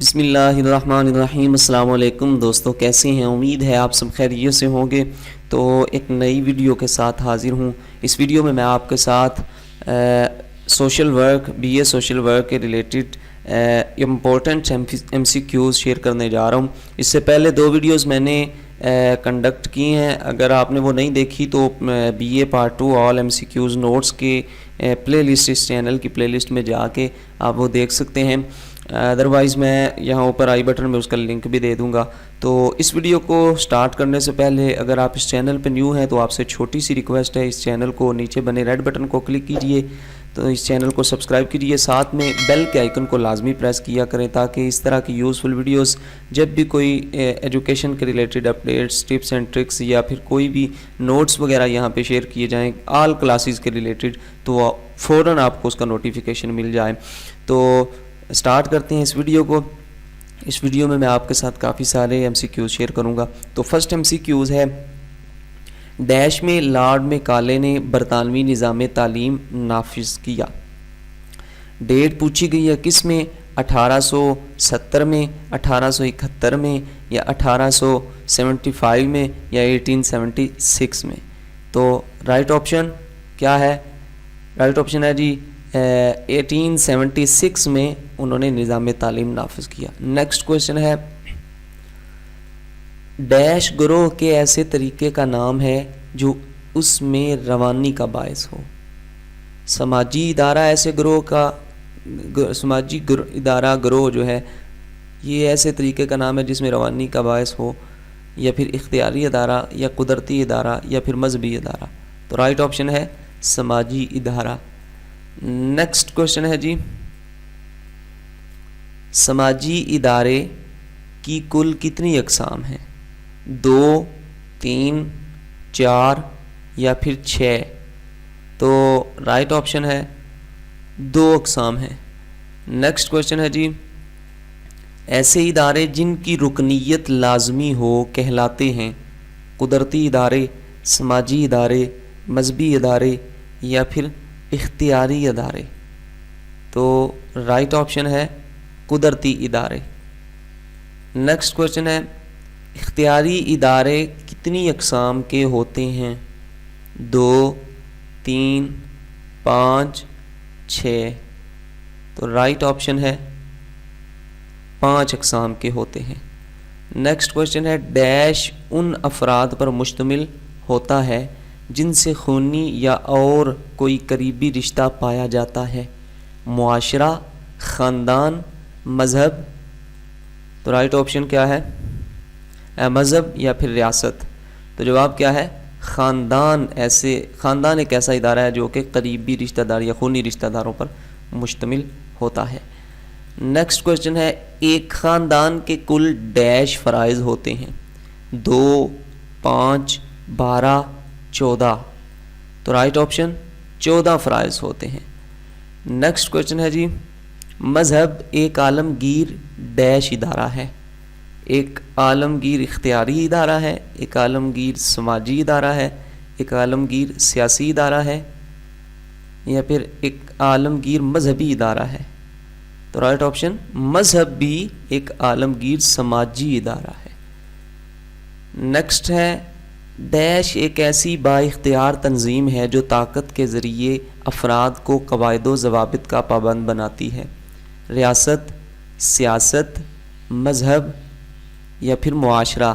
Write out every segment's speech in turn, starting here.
بسم اللہ الرحمن الرحیم۔ السلام علیکم دوستو، کیسے ہیں؟ امید ہے آپ سب خیریت سے ہوں گے۔ تو ایک نئی ویڈیو کے ساتھ حاضر ہوں۔ اس ویڈیو میں آپ کے ساتھ social work, B A social work کے related important M C Qs شیئر کرنے جا رہا ہوں۔ اس سے پہلے دو ویڈیوز میں نے کنڈکٹ کی ہیں، اگر آپ نے وہ نہیں دیکھی تو B A part 2 all M C Qs notes کے پلے لسٹ، اس چینل کی پلے لسٹ میں جا کے آپ وہ دیکھ سکتے ہیں۔ ادروائز میں یہاں اوپر آئی بٹن میں اس کا لنک بھی دے دوں گا۔ تو اس ویڈیو کو سٹارٹ کرنے سے پہلے اگر آپ اس چینل پہ نیو ہیں تو آپ سے چھوٹی سی ریکویسٹ ہے، اس چینل کو نیچے بنے ریڈ بٹن کو کلک کیجئے، تو اس چینل کو سبسکرائب کیجئے، ساتھ میں بیل کے آئیکن کو لازمی پریس کیا کریں تاکہ اس طرح کی یوزفل ویڈیوز جب بھی کوئی ایجوکیشن کے related updates, tips and tricks یا پھر کوئی بھی نوٹس وغیرہ یہاں پہ شیئر کیے جائیں آل کلاسز کے ریلیٹڈ، تو فوراً آپ کو اس کا نوٹیفیکیشن مل جائے۔ تو سٹارٹ کرتے ہیں اس ویڈیو کو۔ اس ویڈیو میں آپ کے ساتھ کافی سارے ایم سی کیوز شیئر کروں گا۔ تو فرسٹ ایم سی کیوز ہے، ڈیش میں لارڈ میکالے نے برطانوی نظام تعلیم نافذ کیا۔ ڈیٹ پوچھی گئی ہے کس میں؟ 1870 میں، 1871 میں، یا 1875 میں، یا 1876 میں۔ تو رائٹ آپشن کیا ہے؟ رائٹ آپشن ہے جی 1876 میں انہوں نے نظام تعلیم نافذ کیا۔ نیکسٹ کویشچن ہے، ڈیش گروہ کے ایسے طریقے کا نام ہے جو اس میں روانی کا باعث ہو۔ سماجی ادارہ ایسے گروہ کا سماجی ادارہ گروہ جو ہے یہ ایسے طریقے کا نام ہے جس میں روانی کا باعث ہو، یا پھر اختیاری ادارہ، یا قدرتی ادارہ، یا پھر مذہبی ادارہ۔ تو رائٹ آپشن ہے سماجی ادارہ۔ نیکسٹ کویشچن ہے جی، سماجی ادارے کی کل کتنی اقسام ہیں؟ 2، 3، 4 یا پھر 6؟ تو رائٹ آپشن ہے 2 اقسام ہیں۔ نیکسٹ کویشچن ہے جی، ایسے ادارے جن کی رکنیت لازمی ہو کہلاتے ہیں؟ قدرتی ادارے، سماجی ادارے، مذہبی ادارے، یا پھر اختیاری ادارے؟ تو رائٹ آپشن ہے قدرتی ادارے۔ نیکسٹ کویشچن ہے، اختیاری ادارے کتنی اقسام کے ہوتے ہیں؟ 2، 3، 5، 6؟ تو رائٹ آپشن ہے 5 اقسام کے ہوتے ہیں۔ نیکسٹ کویشچن ہے، ڈیش ان افراد پر مشتمل ہوتا ہے جن سے خونی یا اور کوئی قریبی رشتہ پایا جاتا ہے؟ معاشرہ، خاندان، مذہب؟ تو رائٹ آپشن کیا ہے؟ مذہب یا پھر ریاست۔ تو جواب کیا ہے؟ خاندان ایک ایسا ادارہ ہے جو کہ قریبی رشتہ دار یا خونی رشتہ داروں پر مشتمل ہوتا ہے۔ نیکسٹ کویشچن ہے، ایک خاندان کے کل ڈیش فرائض ہوتے ہیں؟ 2، 5، 12، 14؟ تو رائٹ آپشن 14 فرائض ہوتے ہیں۔ نیکسٹ کویشچن ہے جی، مذہب ایک عالمگیر ڈیش ادارہ ہے؟ ایک عالمگیر اختیاری ادارہ ہے، ایک عالمگیر سماجی ادارہ ہے، ایک عالمگیر سیاسی ادارہ ہے، یا پھر ایک عالمگیر مذہبی ادارہ ہے؟ تو رائٹ آپشن مذہب بھی ایک عالمگیر سماجی ادارہ ہے۔ نیکسٹ ہے، ڈیش ایک ایسی با اختیار تنظیم ہے جو طاقت کے ذریعے افراد کو قواعد و ضوابط کا پابند بناتی ہے؟ ریاست، سیاست، مذہب، یا پھر معاشرہ؟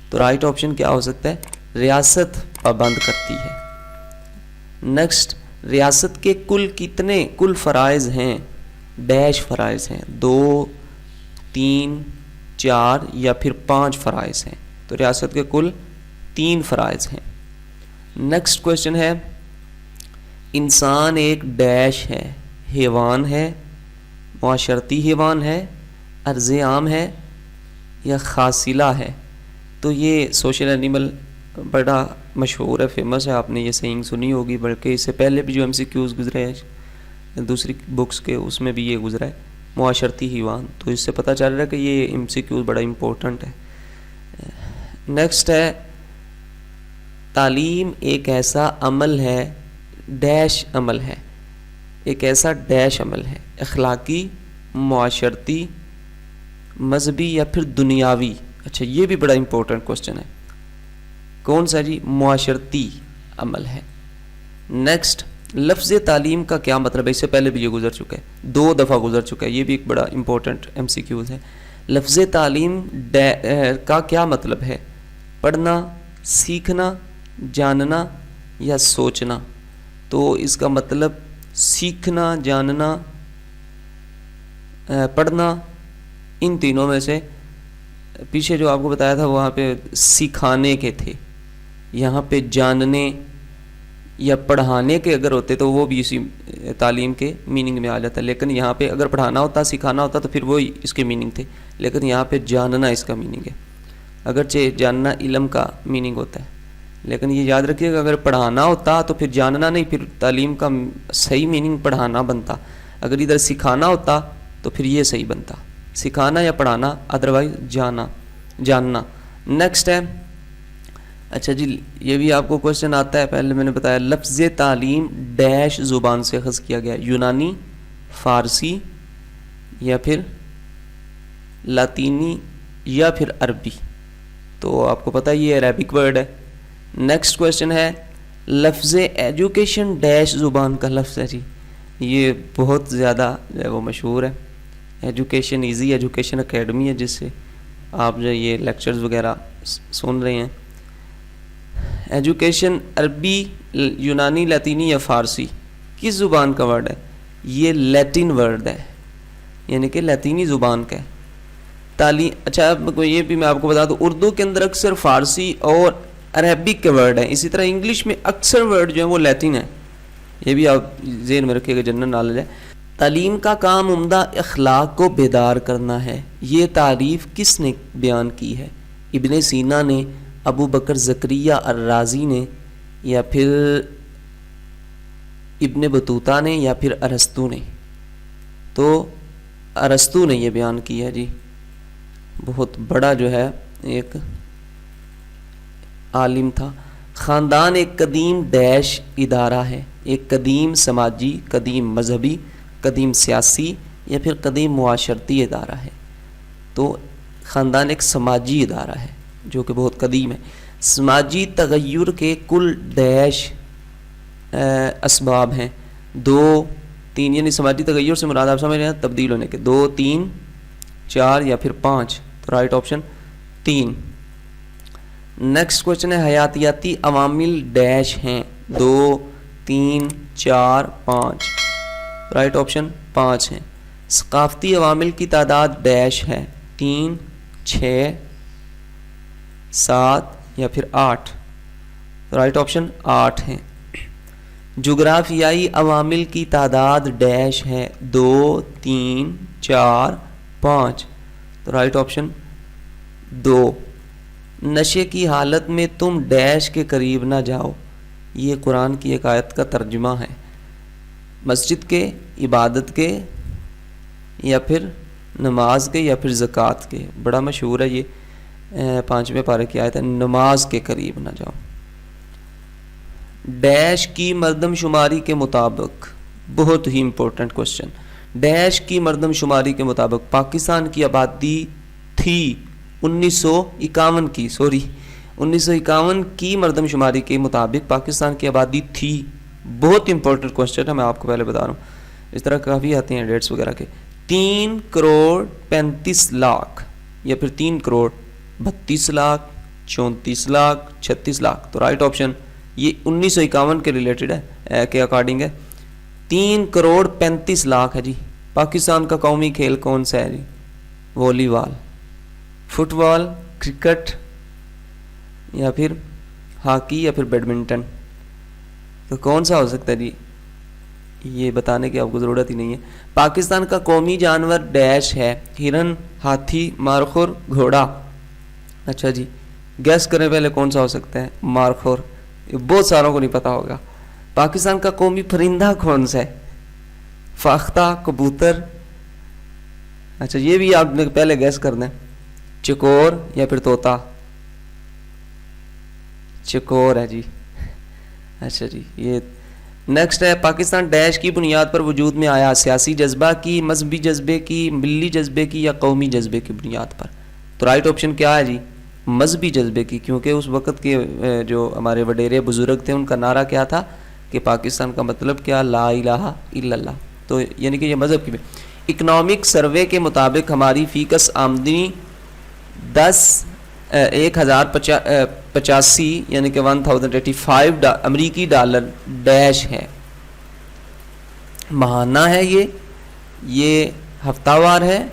تو رائٹ آپشن کیا ہو سکتا ہے؟ ریاست پابند کرتی ہے۔ نیکسٹ، ریاست کے کل فرائض ہیں؟ ڈیش فرائض ہیں؟ 2، 3، 4 یا پھر 5 فرائض ہیں؟ تو ریاست کے کل 3 فرائض ہیں۔ نیکسٹ کویشچن ہے، انسان ایک ڈیش ہے؟ حیوان ہے، معاشرتی حیوان ہے، ارض عام ہے، یا خاصلہ ہے؟ تو یہ سوشل اینیمل بڑا مشہور ہے، فیمس ہے، آپ نے یہ سینگ سنی ہوگی، بلکہ اس سے پہلے بھی جو ایم سی کیوز گزرے ہیں دوسری بکس کے اس میں بھی یہ گزرا ہے، معاشرتی حیوان۔ تو اس سے پتہ چل رہا ہے کہ یہ ایم سی کیوز بڑا امپورٹنٹ ہے۔ نیکسٹ ہے، تعلیم ایک ایسا عمل ہے، ڈیش عمل ہے، ایک ایسا ڈیش عمل ہے، اخلاقی، معاشرتی مذہبی یا پھر دنیاوی؟ اچھا یہ بھی بڑا امپورٹنٹ کوشچن ہے. کون سا جی؟ معاشرتی عمل ہے. نیکسٹ، لفظ تعلیم کا کیا مطلب ہے؟ اس سے پہلے بھی یہ گزر چکا ہے، 2 دفعہ گزر چکا ہے، یہ بھی ایک بڑا امپورٹنٹ ایم سی کیوز ہے. لفظ تعلیم کا کیا مطلب ہے؟ پڑھنا، سیکھنا، جاننا یا سوچنا؟ تو اس کا مطلب سیکھنا، جاننا، پڑھنا، ان تینوں میں سے. پیچھے جو آپ کو بتایا تھا وہاں پہ سکھانے کے تھے، یہاں پہ جاننے یا پڑھانے کے اگر ہوتے تو وہ بھی اسی تعلیم کے میننگ میں آ جاتا. لیکن یہاں پہ اگر پڑھانا ہوتا، سکھانا ہوتا تو پھر وہی اس کے میننگ تھے. لیکن یہاں پہ جاننا اس کا میننگ ہے، اگرچہ جاننا علم کا میننگ ہوتا ہے. لیکن یہ یاد رکھیے کہ اگر پڑھانا ہوتا تو پھر جاننا نہیں، پھر تعلیم کا صحیح میننگ پڑھانا بنتا. اگر ادھر سکھانا ہوتا تو پھر یہ صحیح بنتا، سکھانا یا پڑھانا، ادروائز جاننا. نیکسٹ ہے، اچھا جی یہ بھی آپ کو کوشچن آتا ہے، پہلے میں نے بتایا لفظ تعلیم ڈیش زبان سے اخذ کیا گیا، یونانی، فارسی یا پھر لاطینی یا پھر عربی؟ تو آپ کو پتہ یہ عربک ورڈ ہے. نیکسٹ کوشچن ہے، لفظ ایجوکیشن ڈیش زبان کا لفظ ہے جی. یہ بہت زیادہ جو ہے وہ مشہور ہے. ایجوکیشن ایزی ایجوکیشن اکیڈمی ہے جس سے آپ جو یہ لیکچرز وغیرہ سن رہے ہیں. ایجوکیشن عربی، یونانی، لاطینی یا فارسی؟ کس زبان کا ورڈ ہے؟ یہ لیٹن ورڈ ہے، یعنی کہ لاطینی زبان کا ہے. تعلیم، اچھا اب یہ بھی میں آپ کو بتا دوں، اردو کے اندر اکثر فارسی اور عربک کے ورڈ ہیں. اسی طرح انگلش میں اکثر ورڈ جو ہیں وہ لیٹن ہیں. یہ بھی آپ ذہن میں رکھیے گا، جنرل نالج ہے. تعلیم کا کام عمدہ اخلاق کو بیدار کرنا ہے، یہ تعریف کس نے بیان کی ہے؟ ابن سینا نے، ابو بکر زکریہ الرازی نے، یا پھر ابن بطوطہ نے، یا پھر ارسطو نے؟ تو ارسطو نے یہ بیان کیا جی. بہت بڑا جو ہے ایک عالم تھا. خاندان ایک قدیم ڈیش ادارہ ہے، ایک قدیم سماجی، قدیم مذہبی، قدیم سیاسی یا پھر قدیم معاشرتی ادارہ ہے. تو خاندان ایک سماجی ادارہ ہے جو کہ بہت قدیم ہے. سماجی تغیر کے کل ڈیش اسباب ہیں، 2، 3، یعنی سماجی تغیر سے مراد آپ سمجھ رہے ہیں تبدیل ہونے کے، 2، 3، 4 یا پھر 5. تو رائٹ آپشن 3. نیکسٹ کوشچن ہے، حیاتیاتی عوامل ڈیش ہیں، 2، 3، 4، 5. رائٹ آپشن 5 ہیں. ثقافتی عوامل کی تعداد ڈیش ہے، 3، 6، 7 یا پھر 8. رائٹ آپشن 8 ہیں. جغرافیائی عوامل کی تعداد ڈیش ہے، 2، 3، 4، 5. تو رائٹ آپشن 2. نشے کی حالت میں تم ڈیش کے قریب نہ جاؤ، یہ قرآن کی ایک آیت کا ترجمہ ہے. مسجد کے، عبادت کے، یا پھر نماز کے، یا پھر زکوٰۃ کے؟ بڑا مشہور ہے یہ، 5ویں پارے کی آیت ہے، نماز کے قریب نہ جاؤ. ڈیش کی مردم شماری کے مطابق، بہت ہی امپورٹنٹ کوشچن، ڈیش کی مردم شماری کے مطابق پاکستان کی آبادی تھی 1951 کی، 1951 کی مردم شماری کے مطابق پاکستان کی آبادی تھی. بہت امپورٹنٹ کوشچن ہے، میں آپ کو پہلے بتا رہا ہوں. اس طرح کافی آتے ہیں ڈیٹس وغیرہ کے. 3 کروڑ 35 لاکھ یا پھر 3 کروڑ 32 لاکھ، 34 لاکھ، 36 لاکھ. تو رائٹ آپشن یہ 1951 کے ریلیٹڈ ہے، کے اکارڈنگ ہے. 3 کروڑ 35 لاکھ ہے جی. پاکستان کا قومی کھیل کون سا ہے جی؟ والی بال، فٹ بال، کرکٹ یا پھر ہاکی یا پھر بیڈمنٹن؟ تو کون سا ہو سکتا ہے جی؟ یہ بتانے کی آپ کو ضرورت ہی نہیں ہے. پاکستان کا قومی جانور ڈیش ہے، ہرن، ہاتھی، مارخور، گھوڑا. اچھا جی گیس کریں پہلے کون سا ہو سکتا ہے؟ مارخور. یہ بہت ساروں کو نہیں پتا ہوگا. پاکستان کا قومی پرندہ کون سا ہے؟ فاختہ، کبوتر. اچھا یہ بھی آپ نے پہلے گیس کرنا ہے، چکور یا پھر طوطا؟ چکور ہے جی. اچھا جی یہ نیکسٹ ہے پاکستان ڈیش کی بنیاد پر وجود میں آیا؟ سیاسی جذبہ کی، مذہبی جذبے کی، ملی جذبے کی یا قومی جذبے کی بنیاد پر؟ تو رائٹ آپشن کیا ہے جی؟ مذہبی جذبے کی، کیونکہ اس وقت کے جو ہمارے وڈیرے بزرگ تھے ان کا نعرہ کیا تھا کہ پاکستان کا مطلب کیا؟ لا الہ الا اللہ، تو یعنی کہ یہ مذہب کی۔ اکنامک سروے کے مطابق ہماری فی کس آمدنی 1085 یعنی کہ 1085 امریکی ڈالر ڈیش ہے۔ ماہانہ ہے یہ ہفتہ وار ہے،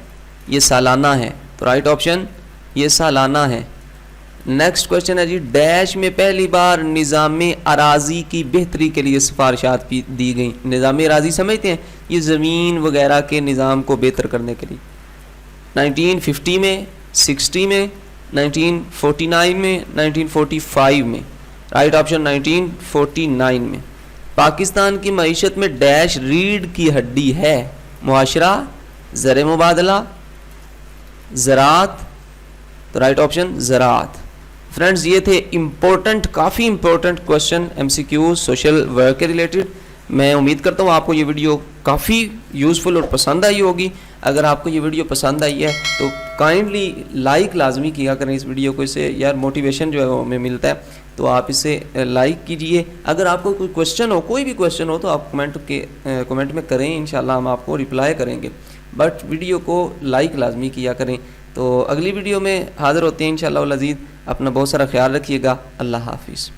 یہ سالانہ ہے؟ تو رائٹ آپشن یہ سالانہ ہے۔ نیکسٹ کوشچن ہے جی، ڈیش میں پہلی بار نظام اراضی کی بہتری کے لیے سفارشات دی گئیں؟ نظام اراضی سمجھتے ہیں؟ یہ زمین وغیرہ کے نظام کو بہتر کرنے کے لیے 1950 میں، 60 میں، 1949 میں، 1945 میں؟ رائٹ آپشن 1949 میں۔ پاکستان کی معیشت میں ڈیش ریڑھ کی ہڈی ہے؟ معاشرہ، زر مبادلہ، زراعت؟ تو رائٹ آپشن زراعت۔ فرینڈز یہ تھے کافی امپورٹنٹ کوشچن ایم سی کیو سوشل ورک کے ریلیٹڈ۔ میں امید کرتا ہوں آپ کو یہ ویڈیو کافی یوزفل اور پسند آئی ہوگی۔ اگر آپ کو یہ ویڈیو پسند آئی ہے تو کائنڈلی لائک لازمی کیا کریں اس ویڈیو کو، اس سے یار موٹیویشن جو ہے وہ ہمیں ملتا ہے، تو آپ اسے لائک کیجئے۔ اگر آپ کو کوئی بھی کویشچن ہو تو آپ کمنٹ میں کریں، انشاءاللہ ہم آپ کو رپلائی کریں گے، بٹ ویڈیو کو لائک لازمی کیا کریں۔ تو اگلی ویڈیو میں حاضر ہوتے ہیں انشاءاللہ العزیز، اپنا بہت سارا خیال رکھیے گا۔ اللہ حافظ۔